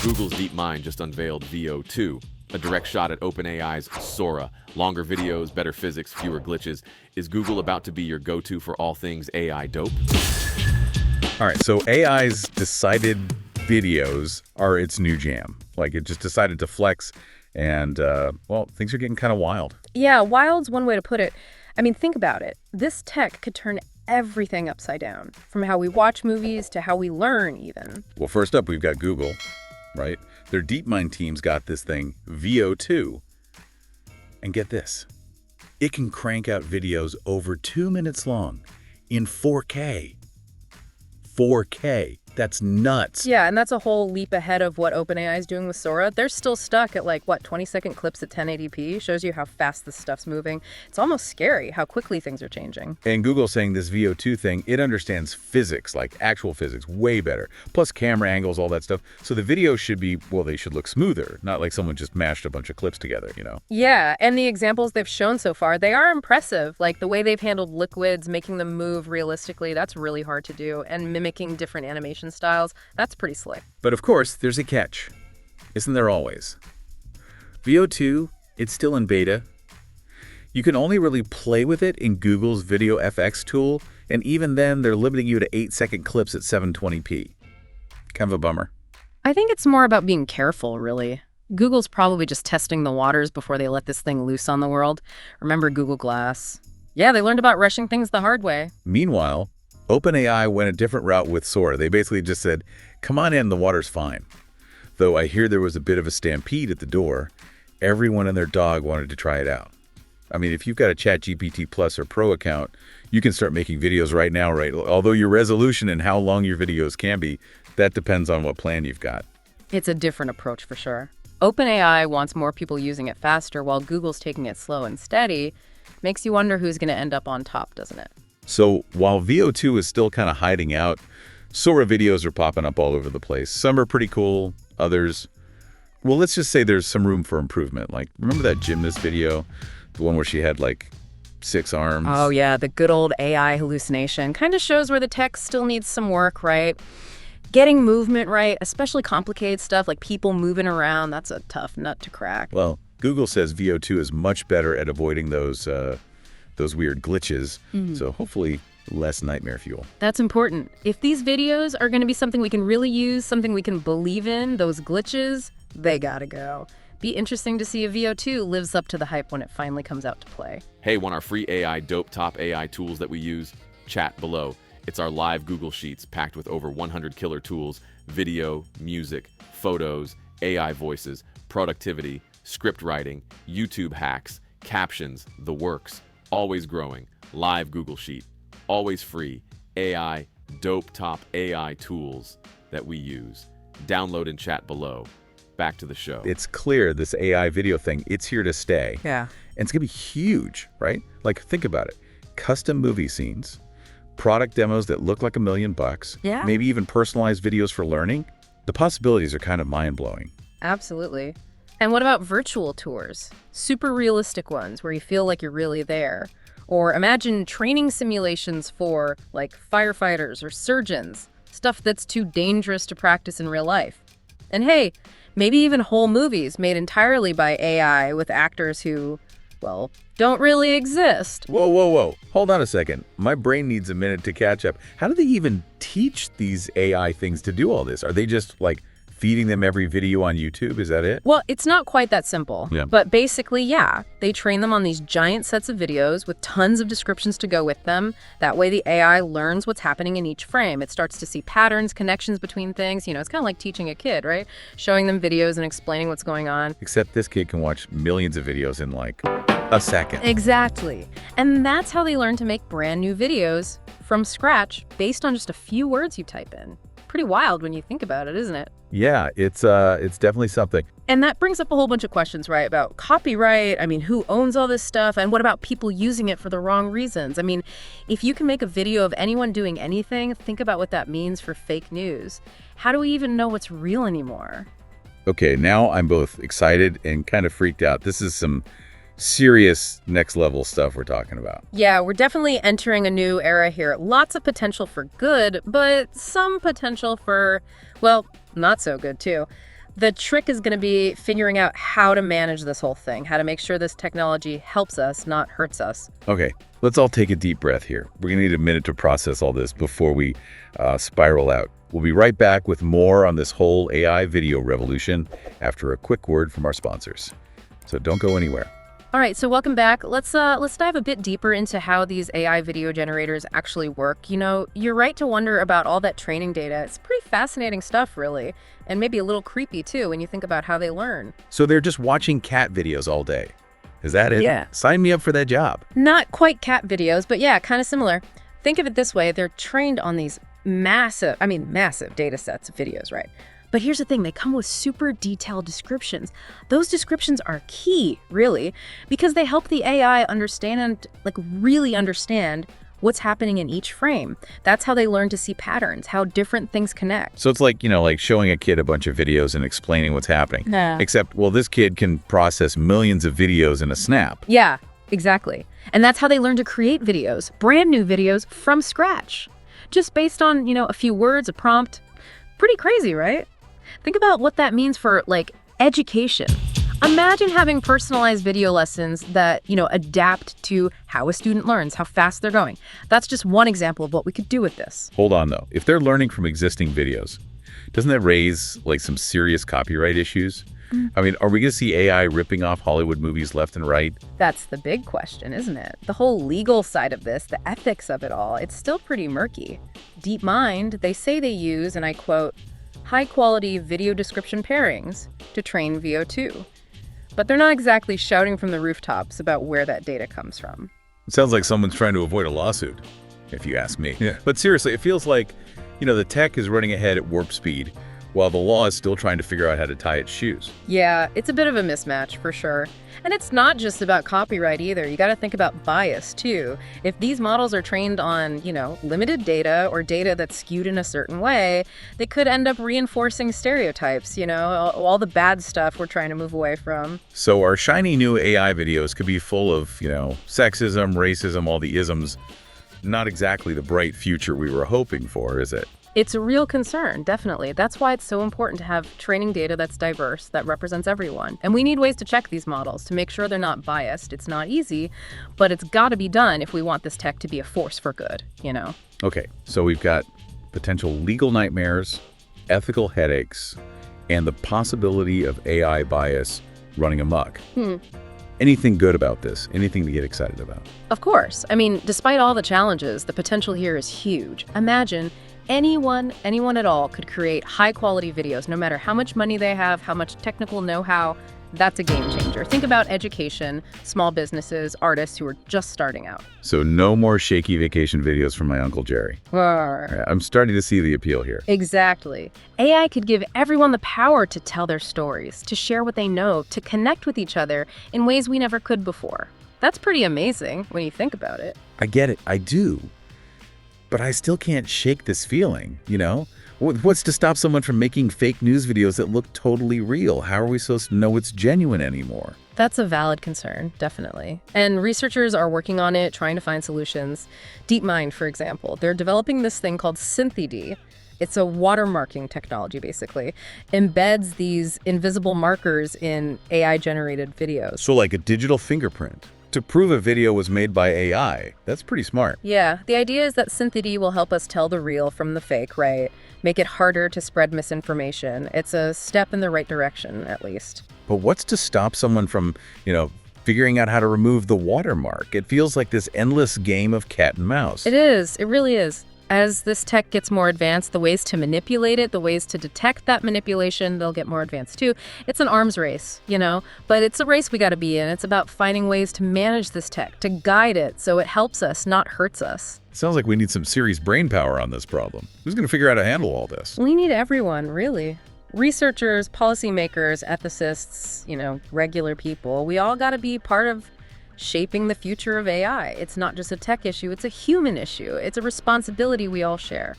Google's DeepMind just unveiled Veo 2, a direct shot at OpenAI's Sora. Longer videos, better physics, fewer glitches. Is Google about to be your go-to for all things AI dope? All right, so AI's decided videos are its new jam. Like, it just decided to flex, and, well, things are getting kind of wild. Yeah, wild's one way to put it. I mean, think about it. This tech could turn everything upside down, from how we watch movies to how we learn, even. Well, first up, we've got Google, right? Their DeepMind team's got this thing, Veo 2. And get this. It can crank out videos over 2 minutes long in 4K. 4K. That's nuts. Yeah, and that's a whole leap ahead of what OpenAI is doing with Sora. They're still stuck at 20-second clips at 1080p. Shows you how fast this stuff's moving. It's almost scary how quickly things are changing. And Google's saying this Veo 2 thing, it understands physics, like actual physics, way better. Plus camera angles, all that stuff. So the videos should be, well, they should look smoother, not like someone just mashed a bunch of clips together, you know? Yeah, and the examples they've shown so far, they are impressive. Like the way they've handled liquids, making them move realistically, that's really hard to do. And mimicking different animation styles, that's pretty slick. But of course, there's a catch. Isn't there always? Veo 2, it's still in beta. You can only really play with it in Google's Video FX tool, and even then, they're limiting you to 8-second clips at 720p. Kind of a bummer. I think it's more about being careful, really. Google's probably just testing the waters before they let this thing loose on the world. Remember Google Glass? Yeah, they learned about rushing things the hard way. Meanwhile, OpenAI went a different route with Sora. They basically just said, come on in, the water's fine. Though I hear there was a bit of a stampede at the door. Everyone and their dog wanted to try it out. I mean, if you've got a ChatGPT Plus or Pro account, you can start making videos right now, right? Although your resolution and how long your videos can be, that depends on what plan you've got. It's a different approach for sure. OpenAI wants more people using it faster while Google's taking it slow and steady. Makes you wonder who's going to end up on top, doesn't it? So while Veo 2 is still kind of hiding out, Sora videos are popping up all over the place. Some are pretty cool, others, well, let's just say there's some room for improvement. Like, remember that gymnast video? The one where she had, 6 arms? Oh, yeah, the good old AI hallucination. Kind of shows where the tech still needs some work, right? Getting movement right, especially complicated stuff like people moving around, that's a tough nut to crack. Well, Google says Veo 2 is much better at avoiding those weird glitches, so hopefully less nightmare fuel. That's important. If these videos are going to be something we can really use, something we can believe in, those glitches, they gotta go. Be interesting to see if Veo 2 lives up to the hype when it finally comes out to play. Hey, want our free AI dope top AI tools that we use? Chat below. It's our live Google Sheets packed with over 100 killer tools, video, music, photos, AI voices, productivity, script writing, YouTube hacks, captions, the works. Always growing. Live Google Sheet. Always free. AI, dope top AI tools that we use. Download and chat below. Back to the show. It's clear this AI video thing, it's here to stay. Yeah. And it's going to be huge, right? Like, think about it. Custom movie scenes, product demos that look like $1 million, Yeah. maybe even personalized videos for learning. The possibilities are kind of mind-blowing. Absolutely. And what about virtual tours? Super realistic ones where you feel like you're really there. Or imagine training simulations for, firefighters or surgeons, stuff that's too dangerous to practice in real life. And hey, maybe even whole movies made entirely by AI with actors who, don't really exist. Whoa. Hold on a second. My brain needs a minute to catch up. How do they even teach these AI things to do all this? Are they just, feeding them every video on YouTube? Is that it? Well, it's not quite that simple. Yeah. But basically, yeah, they train them on these giant sets of videos with tons of descriptions to go with them. That way the AI learns what's happening in each frame. It starts to see patterns, connections between things. It's kind of like teaching a kid, right? Showing them videos and explaining what's going on. Except this kid can watch millions of videos in a second. Exactly. And that's how they learn to make brand new videos from scratch based on just a few words you type in. Pretty wild when you think about it, isn't it? Yeah, it's definitely something. And that brings up a whole bunch of questions, right, about copyright. I mean, who owns all this stuff? And what about people using it for the wrong reasons? I mean, if you can make a video of anyone doing anything, think about what that means for fake news. How do we even know what's real anymore? Okay, now I'm both excited and kind of freaked out. This is some serious next level stuff we're talking about. Yeah, we're definitely entering a new era here. Lots of potential for good, but some potential for, not so good too. The trick is going to be figuring out how to manage this whole thing, how to make sure this technology helps us, not hurts us. Okay, let's all take a deep breath here. We're going to need a minute to process all this before we spiral out. We'll be right back with more on this whole AI video revolution after a quick word from our sponsors. So don't go anywhere. All right, so welcome back. Let's dive a bit deeper into how these AI video generators actually work. You know, you're right to wonder about all that training data. It's pretty fascinating stuff, really, and maybe a little creepy, too, when you think about how they learn. So they're just watching cat videos all day. Is that it? Yeah. Sign me up for that job. Not quite cat videos, but yeah, kind of similar. Think of it this way. They're trained on these massive data sets of videos, right? But here's the thing, they come with super detailed descriptions. Those descriptions are key, really, because they help the AI understand, really understand what's happening in each frame. That's how they learn to see patterns, how different things connect. So it's like, like showing a kid a bunch of videos and explaining what's happening. Yeah. Except, well, this kid can process millions of videos in a snap. Yeah, exactly. And that's how they learn to create videos, brand new videos from scratch. Just based on, a few words, a prompt. Pretty crazy, right? Think about what that means for, education. Imagine having personalized video lessons that, adapt to how a student learns, how fast they're going. That's just one example of what we could do with this. Hold on, though. If they're learning from existing videos, doesn't that raise, some serious copyright issues? I mean, are we going to see AI ripping off Hollywood movies left and right? That's the big question, isn't it? The whole legal side of this, the ethics of it all, it's still pretty murky. DeepMind, they say they use, and I quote, high-quality video description pairings to train VO2. But they're not exactly shouting from the rooftops about where that data comes from. It sounds like someone's trying to avoid a lawsuit, if you ask me. Yeah. But seriously, it feels like, the tech is running ahead at warp speed, while the law is still trying to figure out how to tie its shoes. Yeah, it's a bit of a mismatch, for sure. And it's not just about copyright either. You got to think about bias, too. If these models are trained on, limited data or data that's skewed in a certain way, they could end up reinforcing stereotypes, all the bad stuff we're trying to move away from. So our shiny new AI videos could be full of, sexism, racism, all the isms. Not exactly the bright future we were hoping for, is it? It's a real concern, definitely. That's why it's so important to have training data that's diverse, that represents everyone. And we need ways to check these models to make sure they're not biased. It's not easy, but it's got to be done if we want this tech to be a force for good, Okay, so we've got potential legal nightmares, ethical headaches, and the possibility of AI bias running amok. Anything good about this? Anything to get excited about? Of course. I mean, despite all the challenges, the potential here is huge. Imagine anyone at all could create high-quality videos, no matter how much money they have, how much technical know-how. That's a game changer. Think about education, small businesses, artists who are just starting out. So no more shaky vacation videos from my Uncle Jerry. I'm starting to see the appeal here. Exactly. AI could give everyone the power to tell their stories, to share what they know, to connect with each other in ways we never could before. That's pretty amazing when you think about it. I get it. I do. But I still can't shake this feeling, What's to stop someone from making fake news videos that look totally real? How are we supposed to know it's genuine anymore? That's a valid concern, definitely. And researchers are working on it, trying to find solutions. DeepMind, for example, they're developing this thing called SynthD. It's a watermarking technology, basically. Embeds these invisible markers in AI-generated videos. So like a digital fingerprint. To prove a video was made by AI, that's pretty smart. Yeah, the idea is that SynthD will help us tell the real from the fake, right? Make it harder to spread misinformation. It's a step in the right direction, at least. But what's to stop someone from, figuring out how to remove the watermark? It feels like this endless game of cat and mouse. It is. It really is. As this tech gets more advanced, the ways to manipulate it, the ways to detect that manipulation, they'll get more advanced too. It's an arms race, but it's a race we got to be in. It's about finding ways to manage this tech, to guide it so it helps us, not hurts us. Sounds like we need some serious brain power on this problem. Who's going to figure out how to handle all this? We need everyone, really. Researchers, policymakers, ethicists, regular people. We all got to be part of shaping the future of AI. It's not just a tech issue, it's a human issue. It's a responsibility we all share.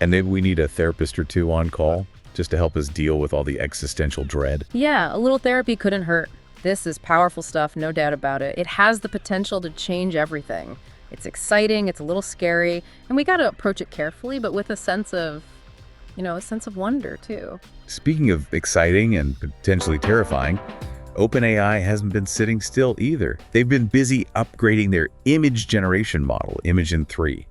And maybe we need a therapist or two on call just to help us deal with all the existential dread. Yeah, a little therapy couldn't hurt. This is powerful stuff, no doubt about it. It has the potential to change everything. It's exciting, it's a little scary, and we got to approach it carefully, but with a sense of, a sense of wonder, too. Speaking of exciting and potentially terrifying, OpenAI hasn't been sitting still either. They've been busy upgrading their image generation model, Imagen 3.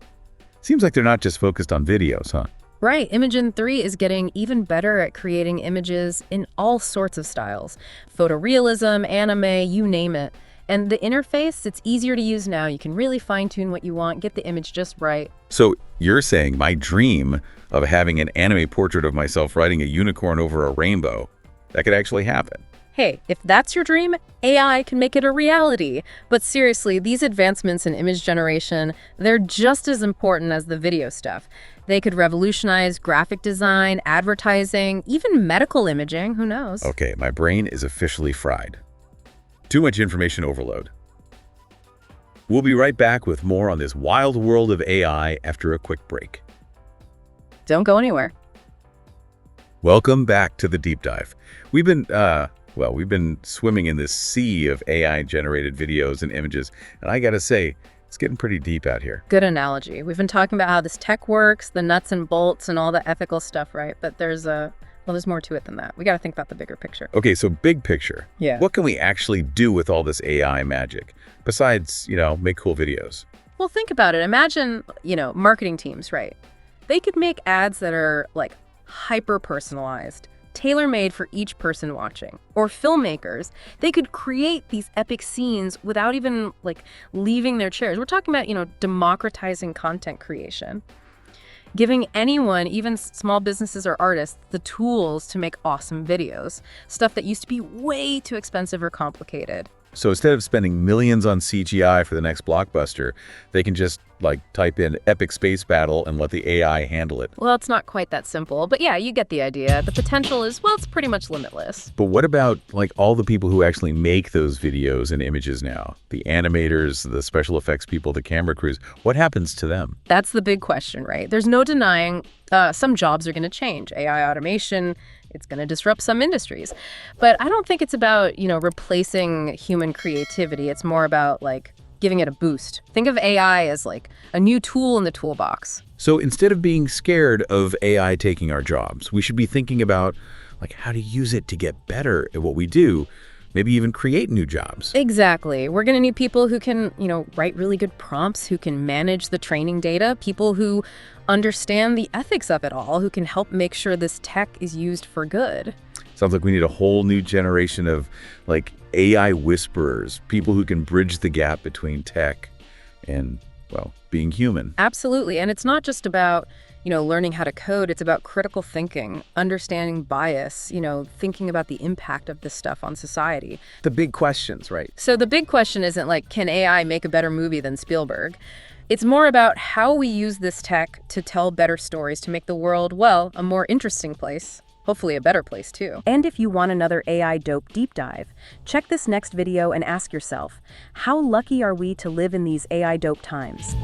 Seems like they're not just focused on videos, huh? Right, Imagen 3 is getting even better at creating images in all sorts of styles. Photorealism, anime, you name it. And the interface, it's easier to use now. You can really fine-tune what you want, get the image just right. So you're saying my dream of having an anime portrait of myself riding a unicorn over a rainbow, that could actually happen? Hey, if that's your dream, AI can make it a reality. But seriously, these advancements in image generation, they're just as important as the video stuff. They could revolutionize graphic design, advertising, even medical imaging, who knows? Okay, my brain is officially fried. Too much information overload. We'll be right back with more on this wild world of AI after a quick break. Don't go anywhere. Welcome back to the deep dive. We've been swimming in this sea of AI-generated videos and images, and I gotta say, it's getting pretty deep out here. Good analogy. We've been talking about how this tech works, the nuts and bolts, and all the ethical stuff, right? But there's more to it than that. We got to think about the bigger picture. Okay, so big picture. Yeah. What can we actually do with all this AI magic, besides, make cool videos? Well, think about it. Imagine, marketing teams, right? They could make ads that are, like, hyper-personalized, tailor-made for each person watching. Or filmmakers, they could create these epic scenes without even, leaving their chairs. We're talking about, democratizing content creation. Giving anyone, even small businesses or artists, the tools to make awesome videos. Stuff that used to be way too expensive or complicated. So instead of spending millions on CGI for the next blockbuster, they can just, type in epic space battle and let the AI handle it. Well, it's not quite that simple, but yeah, you get the idea. The potential is, it's pretty much limitless. But what about, all the people who actually make those videos and images now? The animators, the special effects people, the camera crews, what happens to them? That's the big question, right? There's no denying some jobs are going to change. AI automation, it's going to disrupt some industries. But I don't think it's about, replacing human creativity. It's more about, giving it a boost. Think of AI as, a new tool in the toolbox. So instead of being scared of AI taking our jobs, we should be thinking about, how to use it to get better at what we do, maybe even create new jobs. Exactly. We're going to need people who can, write really good prompts, who can manage the training data, people who understand the ethics of it all, who can help make sure this tech is used for good. Sounds like we need a whole new generation of, AI whisperers, people who can bridge the gap between tech and, being human. Absolutely. And it's not just about, learning how to code. It's about critical thinking, understanding bias, thinking about the impact of this stuff on society. The big questions, right? So the big question isn't can AI make a better movie than Spielberg? It's more about how we use this tech to tell better stories, to make the world, a more interesting place. Hopefully a better place, too. And if you want another AI dope deep dive, check this next video and ask yourself, how lucky are we to live in these AI dope times?